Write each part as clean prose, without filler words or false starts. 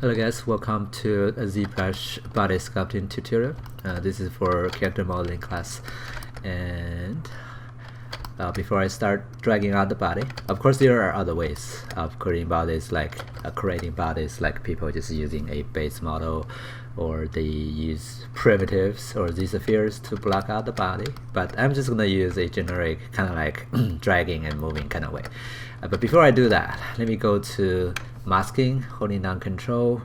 Hello guys, welcome to a ZBrush body sculpting tutorial. This is for character modeling class, and before I start dragging out the body, of course there are other ways of creating bodies, like people just using a base model, or they use primitives or these spheres to block out the body, but I'm just gonna use a generic kind of like dragging and moving kind of way. But before I do that, let me go to masking, holding down control,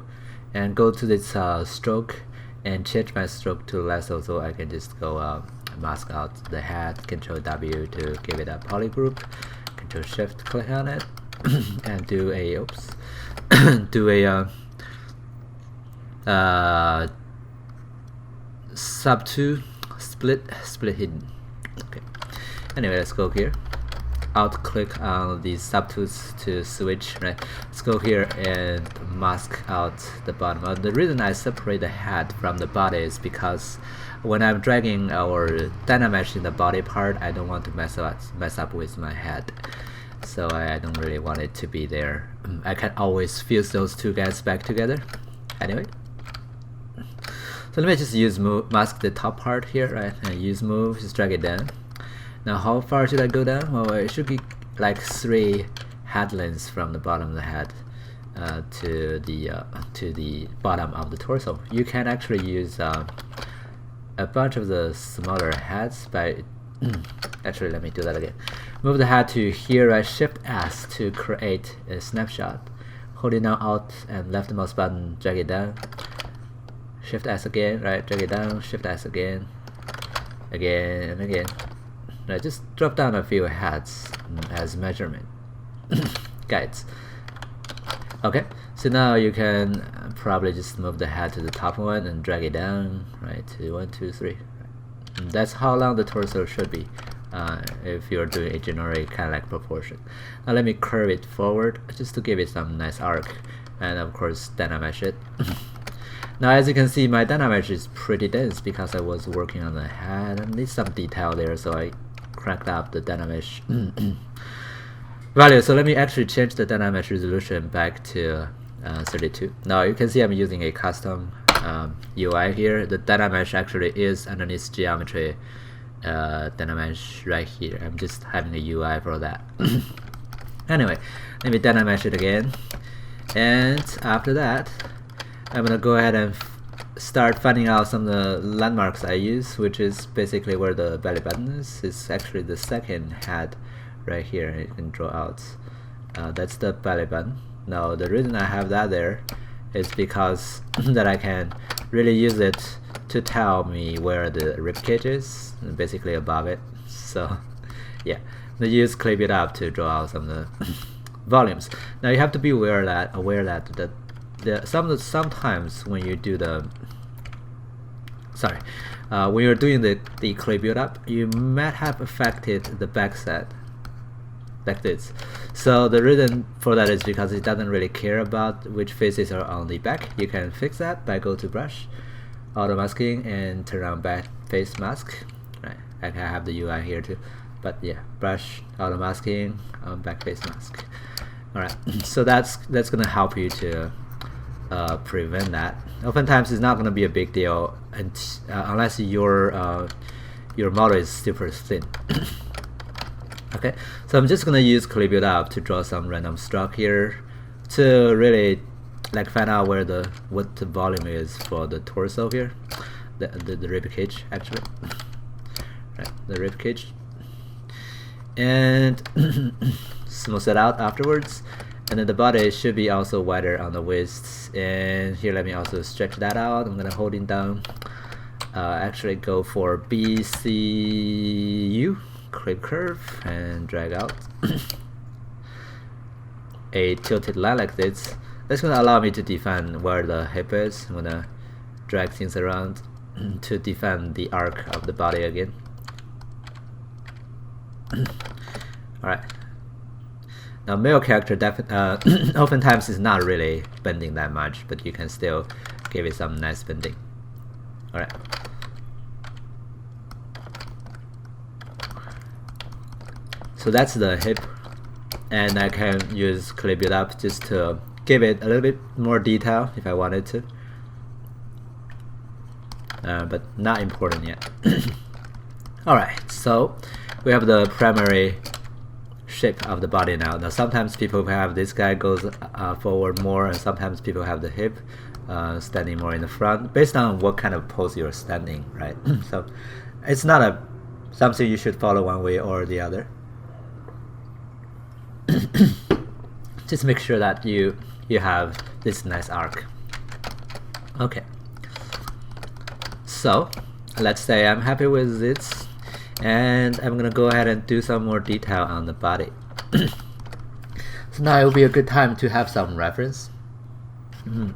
and go to this stroke and change my stroke to lasso, so I can just go mask out the head, control W to give it a polygroup, control shift click on it and do a sub 2 split hidden. Okay, anyway, let's go here, alt click on the subtools to switch, right? Let's go here and mask out the bottom. The reason I separate the head from the body is because when I'm dragging or dynameshing the body part, I don't want to mess up with my head, so I don't really want it to be there. I can always fuse those two guys back together. Anyway, so let me just use move, mask the top part here, right? And use move, just drag it down. Now how far should I go down? Well, it should be like 3 head lengths from the bottom of the head to the bottom of the torso. You can actually use a bunch of the smaller heads by actually, let me do that again. Move the head to here, right? Shift S to create a snapshot. Holding down Alt and left mouse button, drag it down. Shift S again, right? Drag it down. Shift S again, again and again. Now just drop down a few heads as measurement guides. Okay, so now you can probably just move the head to the top one and drag it down, right, to 1, 2, 3. And that's how long the torso should be if you're doing a generic kind of like proportion. Now let me curve it forward just to give it some nice arc, and of course dynamesh it. Now as you can see, my dynamesh is pretty dense because I was working on the head and there's some detail there, so I cranked up the dynamesh value. So let me actually change the dynamesh resolution back to 32. Now you can see I'm using a custom UI here. The dynamesh actually is underneath geometry dynamesh right here. I'm just having a UI for that. Anyway, let me dynamesh it again, and after that I'm gonna go ahead and start finding out some of the landmarks I use, which is basically where the belly button is. It's actually the second head right here, and you can draw out. That's the belly button. Now the reason I have that there is because that I can really use it to tell me where the ribcage is, basically above it. So yeah, I use clip it up to draw out some of the volumes. Now you have to be aware that sometimes when you do the when you're doing the clay build up, you might have affected the back set like this. So the reason for that is because it doesn't really care about which faces are on the back. You can fix that by go to brush, auto masking, and turn on back face mask. Right, I can have the UI here too, but yeah, brush, auto masking, back face mask. Alright, so that's gonna help you to prevent that. Oftentimes it's not going to be a big deal unless your model is super thin. Okay, so I'm just going to use clay build up to draw some random stroke here to really like find out where what the volume is for the torso here, the rib cage actually, right, the rib cage, and smooth it out afterwards. And then the body should be also wider on the waist, and here let me also stretch that out. I'm gonna hold it down, actually go for BCU, clip curve, and drag out a tilted line like this. That's gonna allow me to define where the hip is. I'm gonna drag things around to define the arc of the body again. Alright. Now male character oftentimes is not really bending that much, but you can still give it some nice bending. Alright. So that's the hip, and I can use clay build up just to give it a little bit more detail if I wanted to, but not important yet. Alright, so we have the primary shape of the body now. Now sometimes people have this guy goes forward more, and sometimes people have the hip standing more in the front, based on what kind of pose you're standing, right? So it's not something you should follow one way or the other. Just make sure that you have this nice arc. Okay, so let's say I'm happy with this, and I'm gonna go ahead and do some more detail on the body. So now it will be a good time to have some reference,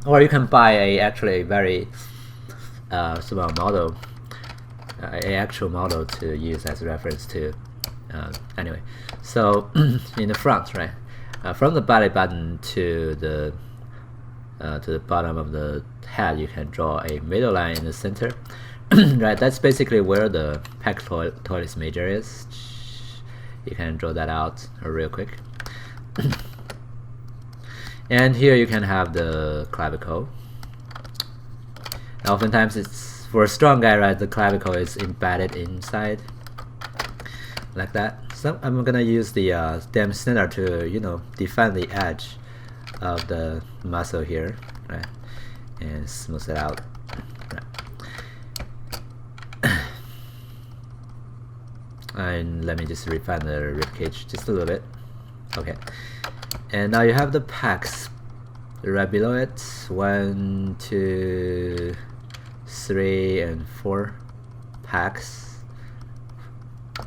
or you can buy actually a very small model, a actual model to use as reference to. Anyway, so in the front, right, from the belly button to the bottom of the head, you can draw a middle line in the center. Right, that's basically where the pectoralis major is. You can draw that out real quick. And here you can have the clavicle. Now, oftentimes it's for a strong guy, right? The clavicle is embedded inside, like that. So I'm gonna use the dam standard to, you know, define the edge of the muscle here, right, and smooth it out. Right. And let me just refine the ribcage just a little bit. Okay, and now you have the pecs right below it. 1, 2, 3, and 4 pecs.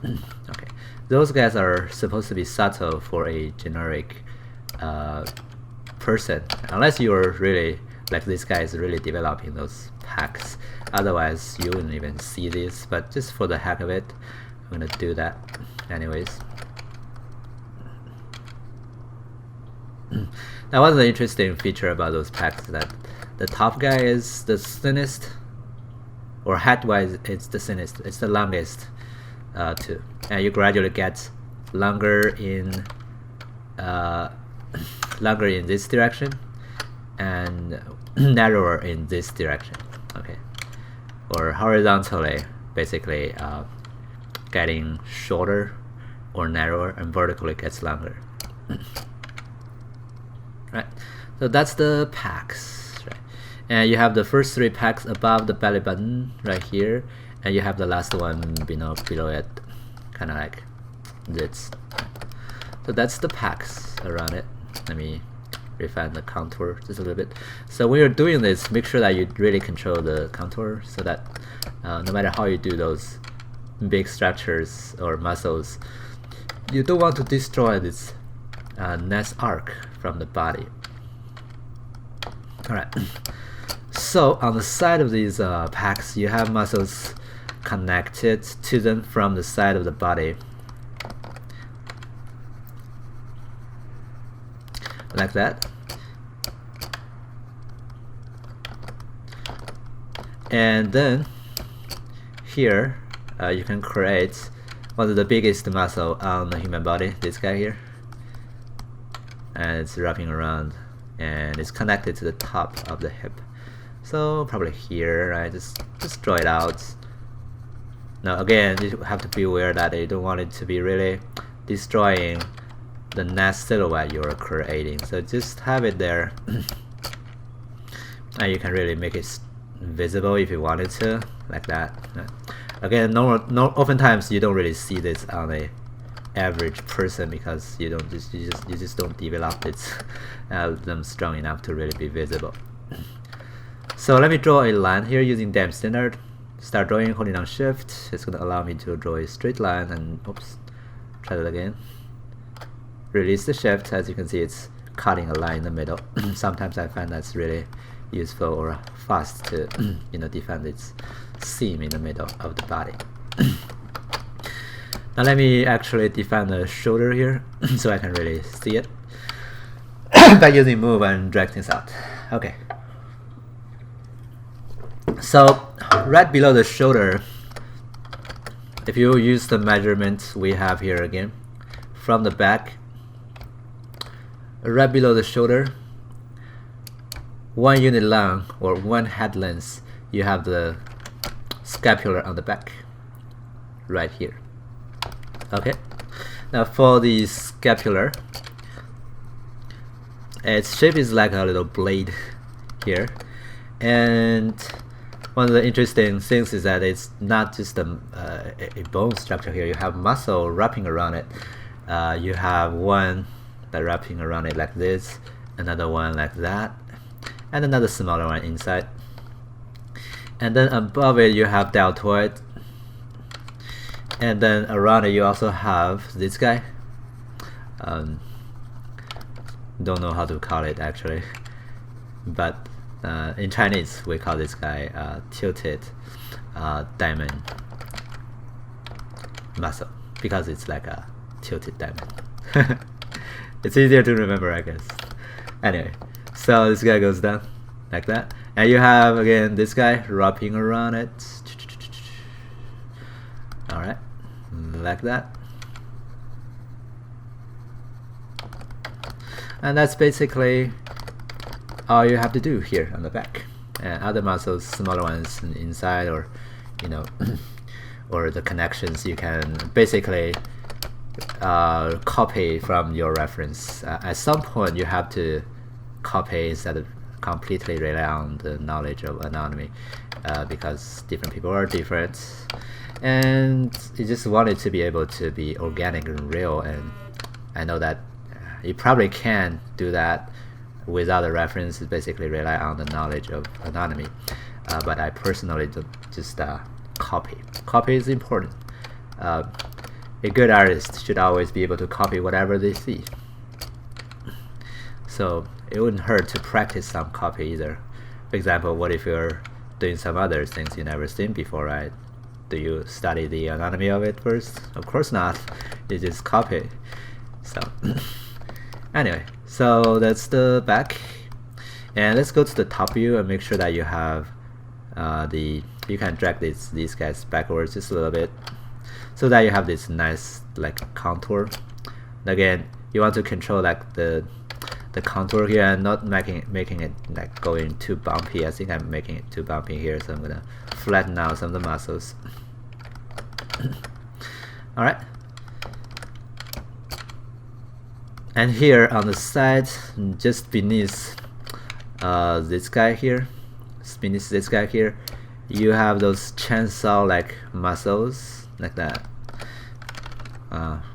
Okay, those guys are supposed to be subtle for a generic person, unless you're really, like this guy is really developing those pecs. Otherwise you wouldn't even see this, but just for the heck of it, I'm gonna do that anyways. Now, one of the interesting feature about those pecs is that the top guy is the thinnest, or head wise it's the thinnest, it's the longest too, and you gradually get longer in this direction and narrower in this direction. Okay, or horizontally, basically getting shorter or narrower, and vertically gets longer. Right, so that's the pecs, right? And you have the first 3 pecs above the belly button right here, and you have the last one below it, kind of like this. So that's the pecs around it. Let me refine the contour just a little bit. So when you're doing this, make sure that you really control the contour, so that no matter how you do those big structures or muscles, you don't want to destroy this nice arc from the body. Alright, so on the side of these pecs, you have muscles connected to them from the side of the body, like that. And then here you can create one of the biggest muscle on the human body, this guy here, and it's wrapping around and it's connected to the top of the hip. So probably here, right? Just draw it out. Now again, you have to be aware that you don't want it to be really destroying the nice silhouette you're creating. So just have it there, and you can really make it visible if you wanted to, like that. Again, oftentimes you don't really see this on a average person, because you just don't develop it them strong enough to really be visible. So let me draw a line here using dam standard. Start drawing, holding down shift. It's going to allow me to draw a straight line, and oops, try that again. Release the shift. As you can see, it's cutting a line in the middle. Sometimes I find that's really useful or fast to you know, define its seam in the middle of the body. Now let me actually define the shoulder here so I can really see it by using move and drag things out. Okay, so right below the shoulder, if you use the measurement we have here again from the back, right below the shoulder, 1 unit long or 1 head length, you have the scapular on the back right here. Okay, now for the scapular, its shape is like a little blade here, and one of the interesting things is that it's not just a bone structure here. You have muscle wrapping around it. You have one that wrapping around it like this, another one like that, and another smaller one inside. And then above it you have deltoid, and then around it you also have this guy. Don't know how to call it actually, but in Chinese we call this guy tilted diamond muscle, because it's like a tilted diamond. It's easier to remember, I guess. Anyway, so this guy goes down like that, and you have again this guy wrapping around it. Alright, like that. And that's basically all you have to do here on the back. And other muscles, smaller ones inside, or you know, or the connections, you can basically copy from your reference. At some point you have to copy instead of completely rely on the knowledge of anatomy, because different people are different, and you just want it to be able to be organic and real. And I know that you probably can do that without a reference, basically rely on the knowledge of anatomy, but I personally don't just copy. Copy is important. A good artist should always be able to copy whatever they see, so it wouldn't hurt to practice some copy either. For example, what if you're doing some other things you never seen before, right? Do you study the anatomy of it first? Of course not. You just copy. So anyway, so that's the back, and let's go to the top view and make sure that you have you can drag these guys backwards just a little bit, so that you have this nice like contour. Again, you want to control like the contour here and not making it like going too bumpy. I think I'm making it too bumpy here, so I'm gonna flatten out some of the muscles. Alright, and here on the side, just beneath this guy here, you have those chainsaw like muscles like that.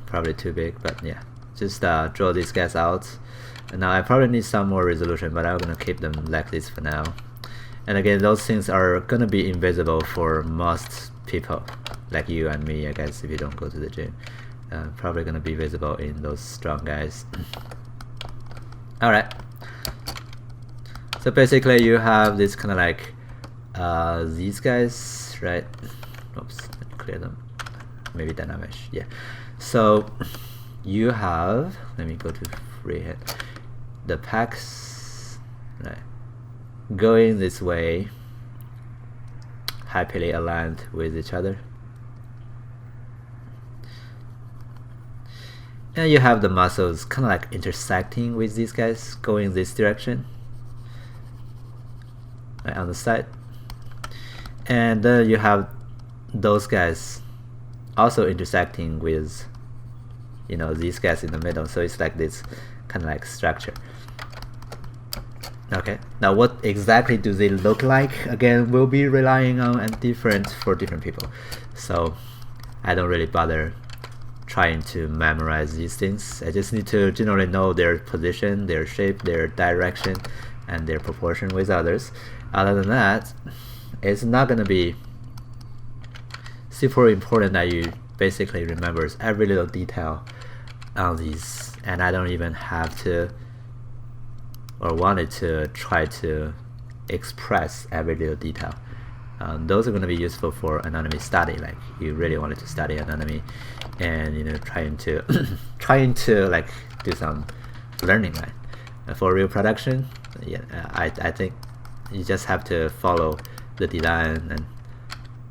Probably too big, but yeah, just draw these guys out. And now I probably need some more resolution, but I'm gonna keep them like this for now. And again, those things are gonna be invisible for most people, like you and me, I guess, if you don't go to the gym. Probably gonna be visible in those strong guys. Alright, so basically you have this kind of like these guys, right? Oops, let me clear them. Maybe dynamic, yeah. So you have, let me go to freehand, the packs, right, going this way, happily aligned with each other. And you have the muscles kind of like intersecting with these guys, going this direction, right, on the side. And then you have those guys also intersecting with, you know, these guys in the middle. So it's like this kind of like structure. Okay, now what exactly do they look like? Again, we'll be relying on and different for different people. So I don't really bother trying to memorize these things. I just need to generally know their position, their shape, their direction, and their proportion with others. Other than that, it's not going to be super important that you basically remember every little detail on these, and I don't even have to or wanted to try to express every little detail. Those are going to be useful for anatomy study, like you really wanted to study anatomy and, you know, trying to like do some learning, right? For real production, yeah, I think you just have to follow the design, and,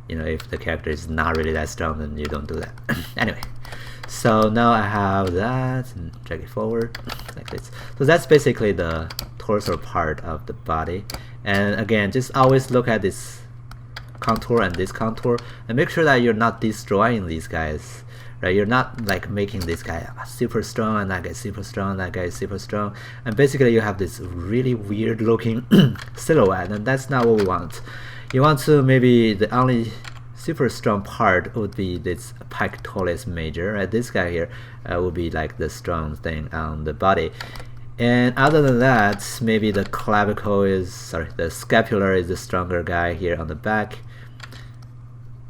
you know, if the character is not really that strong, then you don't do that. Anyway, so now I have that, and drag it forward like this. So that's basically the torso part of the body. And again, just always look at this contour and this contour, and make sure that you're not destroying these guys, right? You're not like making this guy super strong and that guy super strong, that guy super strong, and basically you have this really weird looking silhouette, and that's not what we want. You want to, maybe the only super strong part would be this pectoralis major, right? This guy here would be like the strong thing on the body. And other than that, maybe the clavicle is, sorry, the scapular is the stronger guy here on the back.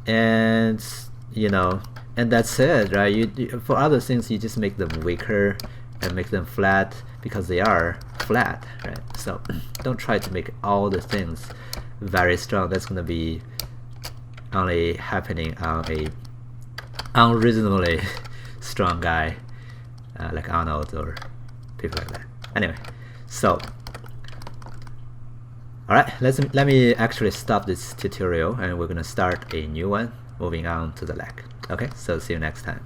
And you know, and that's it, right? You for other things, you just make them weaker and make them flat because they are flat, right? So don't try to make all the things very strong. That's gonna be only happening on a unreasonably strong guy like Arnold or people like that. Anyway, so alright, let me actually stop this tutorial, and we're gonna start a new one moving on to the leg. Okay, so see you next time.